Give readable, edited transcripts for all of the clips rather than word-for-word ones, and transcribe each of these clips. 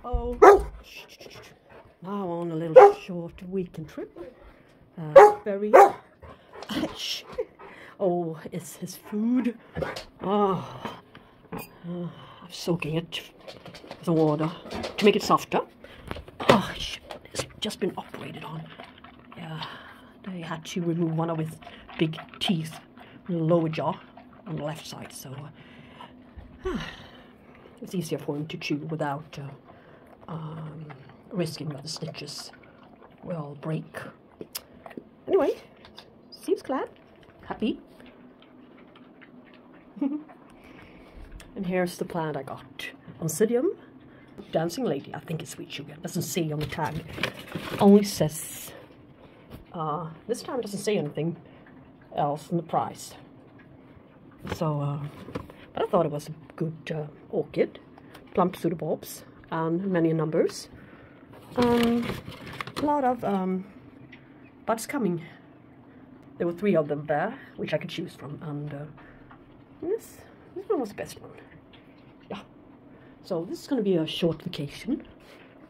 Oh, now on a little short weekend trip. Very. Oh, it's his food. Oh, I'm soaking it with the water to make it softer. Oh, it's just been operated on. Yeah, they had to remove one of his big teeth in the lower jaw on the left side, so it's easier for him to chew without risking that the stitches will break. Anyway, seems glad, happy. And here's the plant I got. Oncidium, dancing lady. I think it's sweet sugar. Doesn't say on the tag. Only says, this time it doesn't say anything else in the price. So, but I thought it was a good orchid. Plump pseudobulbs and many numbers. A lot of buds coming. There were 3 of them there, which I could choose from, and this one was the best one. Yeah. So this is going to be a short vacation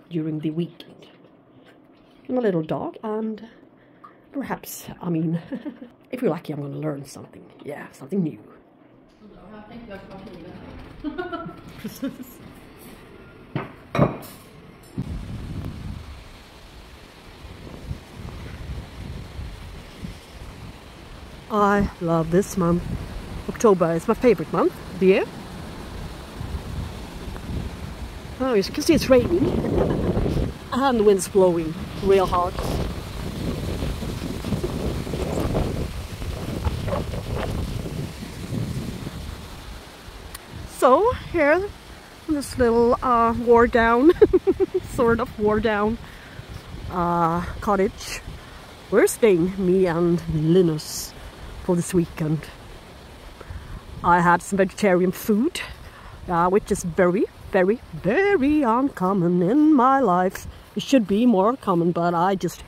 during the weekend. I'm a little dog, and perhaps, I mean, if you're lucky, I'm going to learn something. Yeah, something new. I love this month. October is my favorite month of the year. Oh, as you can see, it's raining and the wind's blowing real hard. So here, in this little wore down, sort of wore down cottage, we're staying, me and Linus, for this weekend. I had some vegetarian food, which is very, very, very uncommon in my life. It should be more common, but I just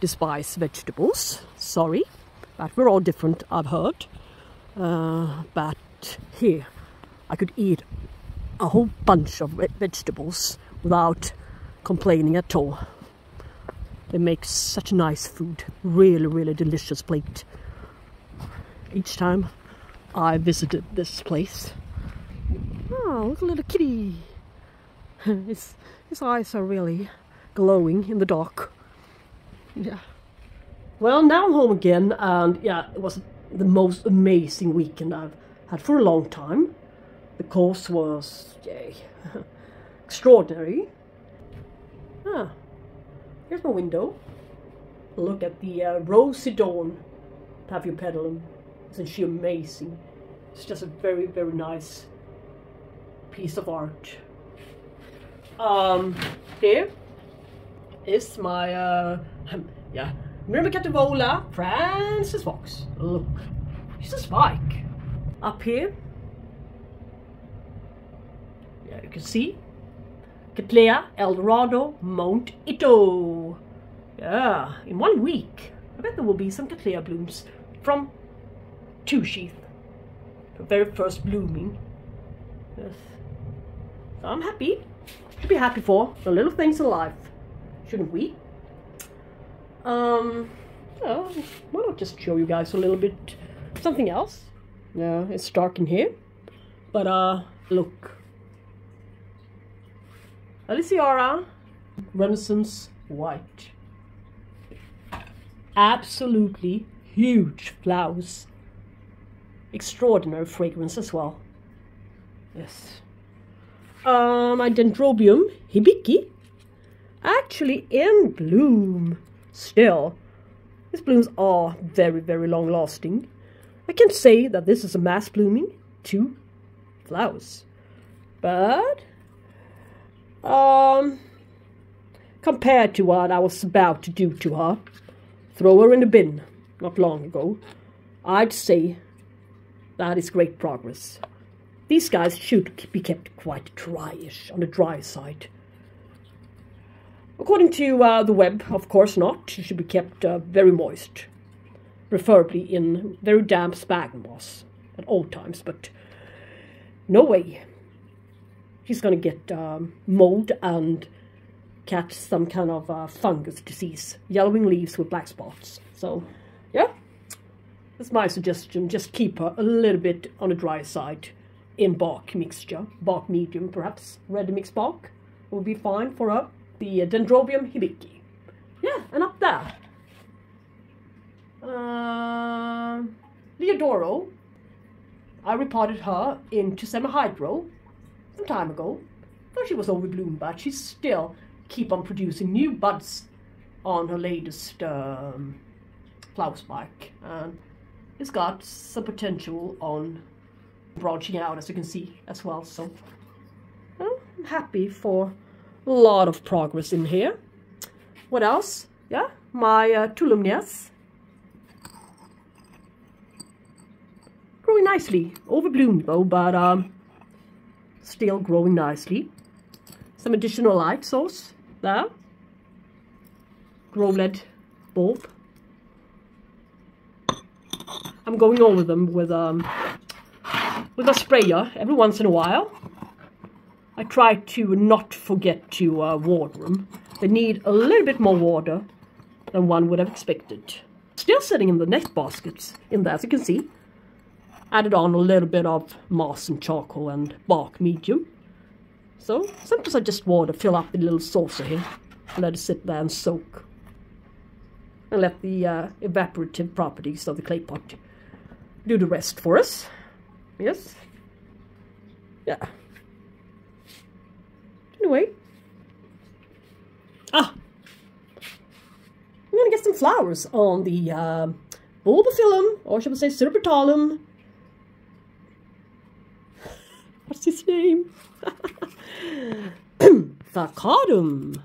despise vegetables. Sorry, but we're all different, I've heard. But here, I could eat a whole bunch of vegetables without complaining at all. They make such nice food, really, really delicious plate. Each time I visited this place. Oh, look at little kitty. His eyes are really glowing in the dark. Yeah. Well, now I'm home again, and yeah, it was the most amazing weekend I've had for a long time. The course was, yay, extraordinary. Here's my window. Look at the rosy dawn Paviopedilum. Isn't she amazing? It's just a very, very nice piece of art. Here is my yeah, Myrmecatavola Francis Fox. Look, she's a spike. Up here, yeah, you can see Cattleya, Eldorado, Mount Ito. Yeah, in 1 week, I bet there will be some Cattleya blooms from 2 sheath, the very first blooming. Yes. So I'm happy. Should be happy for the little things in life, shouldn't we? Well, why not just show you guys a little bit something else? Yeah, it's dark in here, but look, Aliceara, Renaissance White, absolutely huge flowers. Extraordinary fragrance as well. Yes. My Dendrobium hibiki, actually in bloom still. These blooms are very, very long lasting. I can say that this is a mass blooming 2 flowers. But compared to what I was about to do to her, throw her in the bin not long ago, I'd say that is great progress. These guys should be kept quite dryish, on the dry side. According to the web, of course not. It should be kept very moist, preferably in very damp sphagnum moss at all times, but no way. she's gonna get mold and catch some kind of fungus disease. Yellowing leaves with black spots. So, yeah, that's my suggestion. Just keep her a little bit on the dry side in bark mixture. Bark medium, perhaps. Ready mixed bark will be fine for her. The Dendrobium hibiki. Yeah, and up there. Eldorado. I repotted her into semi-hydro some time ago. Though she was overbloomed, but she's still keep on producing new buds on her latest flower spike, and it's got some potential on branching out, as you can see as well. So I'm happy for a lot of progress in here. What else? Yeah, my Tolumnias growing nicely, overbloomed though, but still growing nicely. Some additional light source there. Grow lead bulb. I'm going over them with a sprayer every once in a while. I try to not forget to water them. They need a little bit more water than one would have expected. Still sitting in the net baskets in there, as you can see. Added on a little bit of moss and charcoal and bark medium. So sometimes I just water, fill up the little saucer here, and let it sit there and soak. And let the evaporative properties of the clay pot do the rest for us. Yes. Yeah. Anyway. I'm going to get some flowers on the bulbophyllum, or should I say syrupetallum. What's his name? Sarcadum.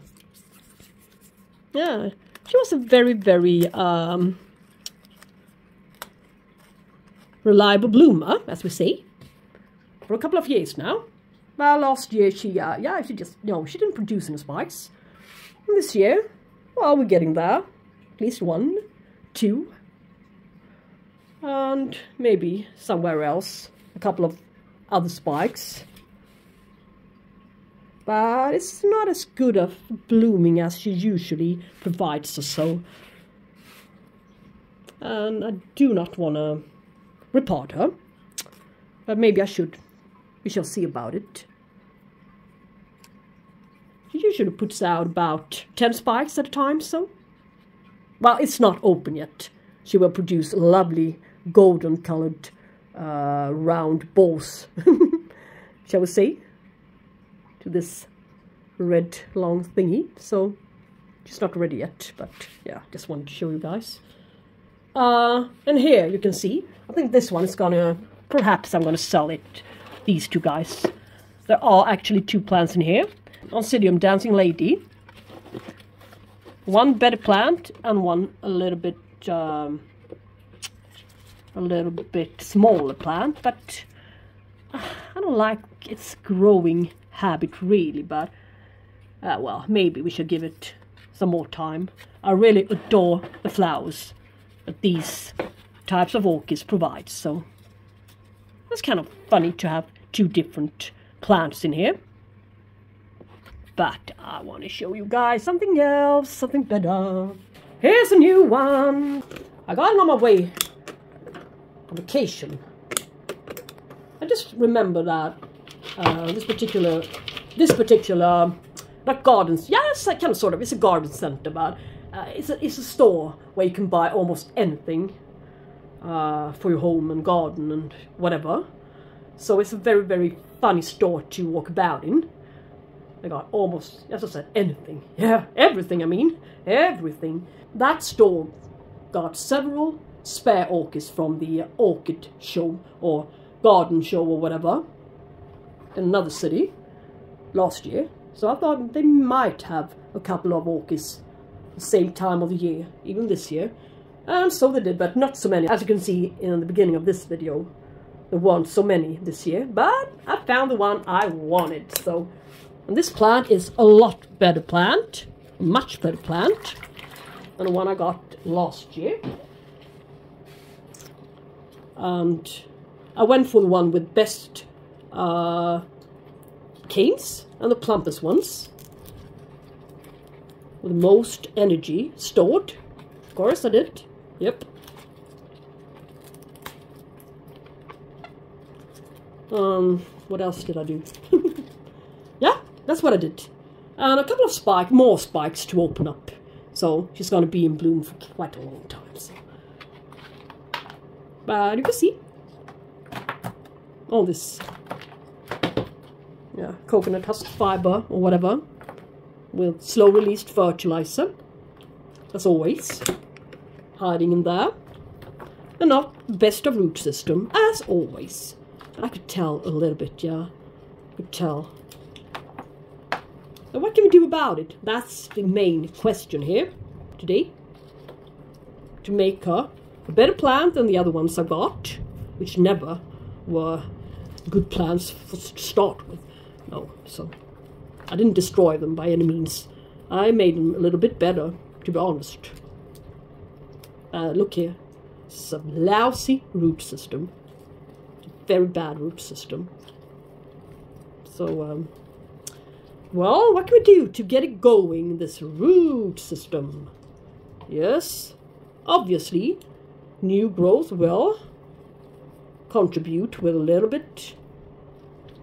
Yeah, she was a very, very reliable bloomer, as we say, for a couple of years now. Well, last year she just, she didn't produce any spikes. And this year, well, we're getting there. At least 1, 2, and maybe somewhere else a couple of other spikes. But it's not as good of blooming as she usually provides us, so. And I do not want to repot her, but maybe I should. We shall see about it. She usually puts out about 10 spikes at a time, so. Well, it's not open yet. She will produce lovely golden colored round balls, shall we say, to this red long thingy. So she's not ready yet, but yeah, just wanted to show you guys. And here you can see, I think this one is gonna, perhaps I'm gonna sell it, these two guys. There are actually 2 plants in here. Oncidium Dancing Lady. One better plant and one a little bit smaller plant, but I don't like its growing habit really, but well, maybe we should give it some more time. I really adore the flowers that these types of orchids provide, so it's kind of funny to have 2 different plants in here. But I want to show you guys something else, something better. Here's a new one. I got it on my way on vacation. I just remember that this particular, not gardens. Yes, kind of sort of. It's a garden center, but it's a store where you can buy almost anything for your home and garden and whatever. So it's a very, very funny store to walk about in. I got almost, as I said, anything. Yeah, everything, I mean. Everything. That store got several spare orchids from the orchid show or garden show or whatever in another city last year. So I thought they might have a couple of orchids the same time of the year, even this year. And so they did, but not so many. As you can see in the beginning of this video, there weren't so many this year. But I found the one I wanted, so. And this plant is a lot better plant, a much better plant than the one I got last year. And I went for the one with best canes and the plumpest ones. With the most energy stored. Of course I did. Yep. What else did I do? Yeah, that's what I did. And a couple of more spikes to open up. So she's gonna be in bloom for quite a long time. So. But you can see all this, yeah, coconut husk fiber or whatever with slow released fertilizer, as always, hiding in there. And not best of root system, as always. I could tell a little bit, yeah. I could tell. And what can we do about it? That's the main question here today. To make her a better plant than the other ones I got, which never were good plants to start with. No, so I didn't destroy them by any means. I made them a little bit better, to be honest. Look here. It's a lousy root system. Very bad root system. So, well, what can we do to get it going, this root system? Yes, obviously, new growth will contribute with a little bit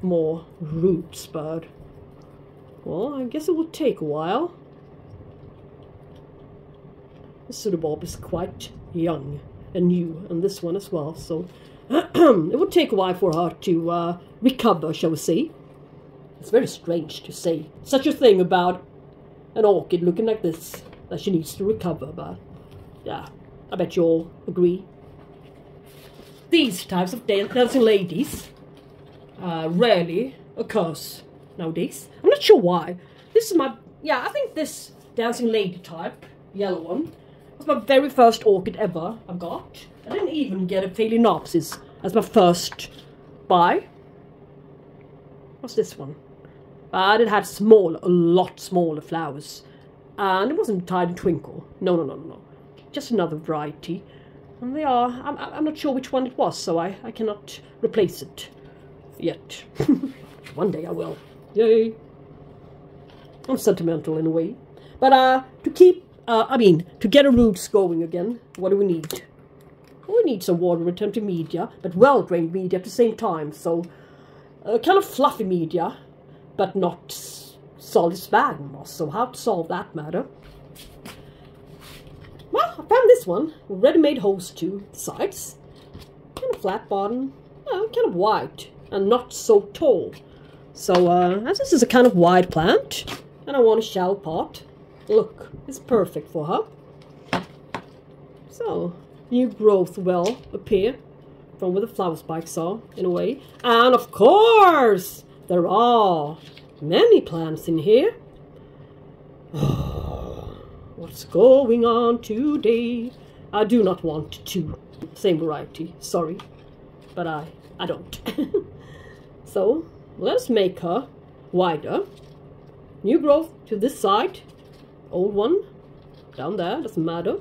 more roots, but, well, I guess it will take a while. The pseudobulb is quite young and new, and this one as well, so it would take a while for her to recover, shall we say. It's very strange to say such a thing about an orchid looking like this, that she needs to recover, but yeah, I bet you all agree. These types of dancing ladies rarely occurs nowadays. I'm not sure why. This is my, yeah, I think this dancing lady type, yellow one, was my very first orchid ever I got. I didn't even get a Phalaenopsis as my first buy. What's this one? But it had smaller, a lot smaller flowers. And it wasn't Tide and Twinkle. No. Just another variety. And they are, I'm not sure which one it was, so I cannot replace it yet. One day I will. Yay! I'm sentimental in a way. But to keep, to get the roots going again, what do we need? We need some water-retentive media, but well-drained media at the same time. So, kind of fluffy media, but not solid sphagnum moss. So how to solve that matter? Well, I found this one. Ready-made holes to the sides. Kind of flat bottom. Kind of wide and not so tall. So, as this is a kind of wide plant, and I want a shallow pot, look, it's perfect for her. So, new growth will appear from where the flower spikes are, in a way. And of course, there are many plants in here. What's going on today? I do not want two same variety, sorry, but I don't. So, let's make her wider. New growth to this side, old one down there, doesn't matter.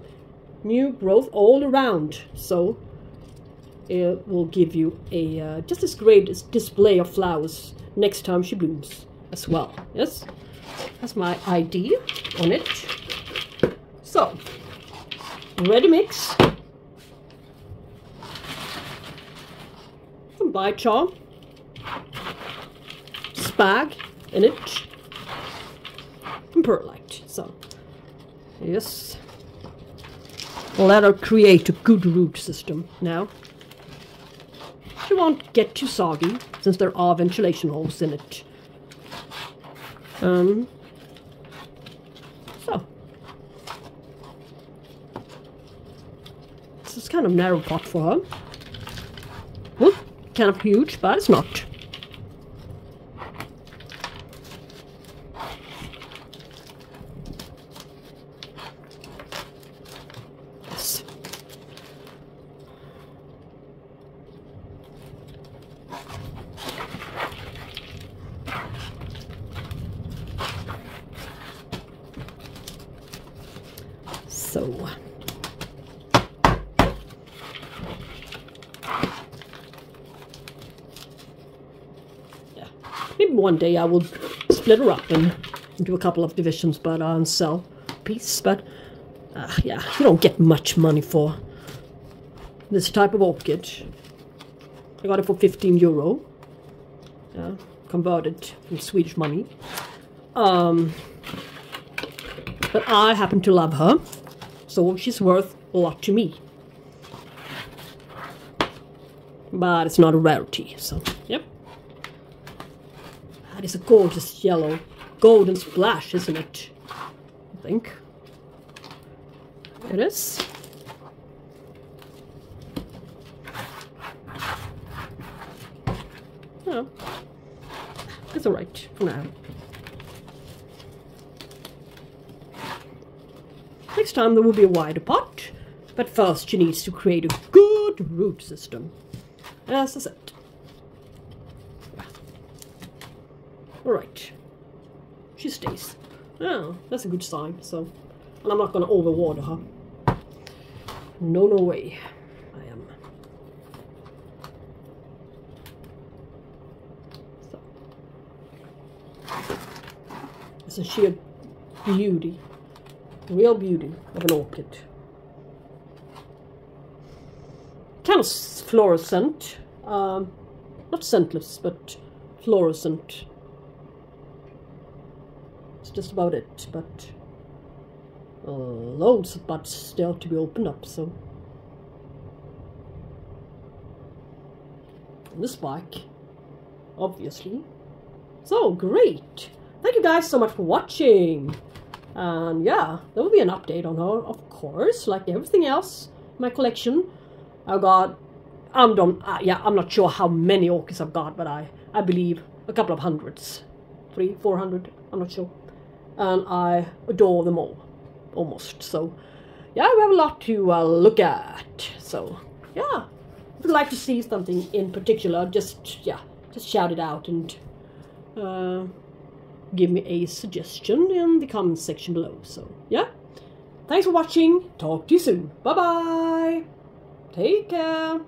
New growth all around, so it will give you a just as great display of flowers next time she blooms as well. Yes, that's my idea on it. So, ready mix, some biochar, spag in it, and perlite. So, yes. Let her create a good root system now. She won't get too soggy, since there are ventilation holes in it. So. This is kind of narrow pot for her. Well, kind of huge, but it's not. So, yeah, maybe one day I will split her up and do a couple of divisions, but and sell a piece. But yeah, you don't get much money for this type of orchid. I got it for 15 euro. Converted from Swedish money. But I happen to love her, so she's worth a lot to me. But it's not a rarity, so yep. That is a gorgeous yellow golden splash, isn't it? I think it is. Yeah, it's alright for now. Next time there will be a wider pot, but first she needs to create a good root system, as I said. Alright, she stays. Oh, that's a good sign. So, and I'm not going to overwater her. No, no way. I am. So, it's a sheer beauty. Real beauty of an orchid. Kind of fluorescent. Not scentless, but fluorescent. It's just about it, but loads of buds still to be opened up, so. And the spike, obviously. So, great! Thank you guys so much for watching! And yeah, there will be an update on her, of course, like everything else in my collection. I got, I'm not sure how many orchids I've got, but I believe a couple of hundreds. 300-400, I'm not sure. And I adore them all, almost. So yeah, we have a lot to look at. So yeah, if you'd like to see something in particular, just shout it out and give me a suggestion in the comment section below. So yeah, thanks for watching. Talk to you soon. Bye bye. Take care.